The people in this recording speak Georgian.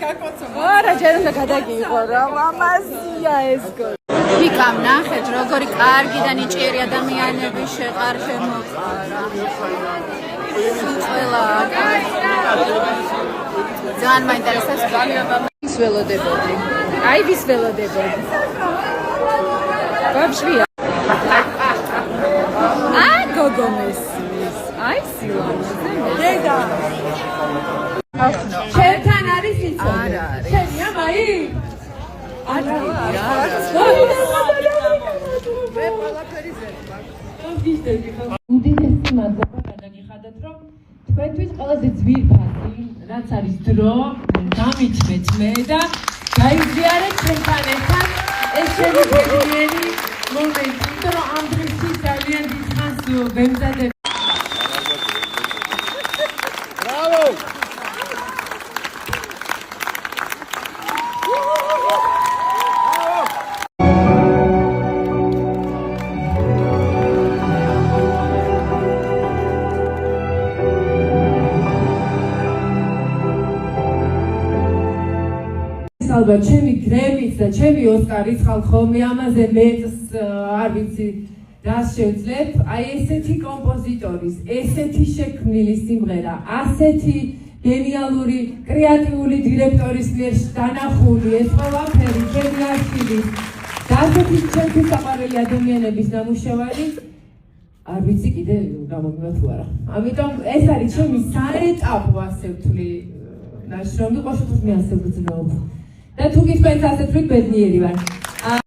არა, ჯერ უნდა გადაგიყო რა, მამაზია ეს გოლი. ვიკამ ნახეთ, როგორი კარგი და ნიჭიერი ადამიანები შეყარ შემოყარა. ყველა ძალიან მაინტერესებს ვის ველოდებოდი. აი ვის ველოდებოდი. ბაბშვია. გოგომეს. აი სილამაზე. დედა. შენთან არის იცი? არა არის. შენია მაი? არა. მე ყველაფერი ზერბა. უდიდესი მადლობა გადაგიხადეთ, რომ თქვენთვის ყველაზე ძვირფასი, რაც არის დრო, გამიჩნეთ მე და გაიზიარეთ ჩვენთან ერთად ეს შემიძლიანი მომენტი, იმიტომ რომ ამ დღეში ძალიან დიდ ხანს ვემზადებ. Bravo! ალბათ ჩემი გრემის და ჩემი ოსკარის ხალხო მე ამაზე მეც არ ვიცი რა შევძლებ აი ესეთი კომპოზიტორის ესეთი შექმნილი სიმღერა ასეთი გენიალური კრეატიული დირექტორის მიერ დანახული ეს ყველაფერი ჩემი არქივის და ასეთი ჩემთვის საყვარელი ადამიანების ნამუშევარი არ ვიცი კიდე გამოგივა თუ არა ამიტომ ეს არის ჩემი საეტაპო ასე ვთვლი ნაშრომი ყოველთვის მე ასე ვგრძნობ და თუ გითხრათ ასეთ ვით ბედნიერი ვარ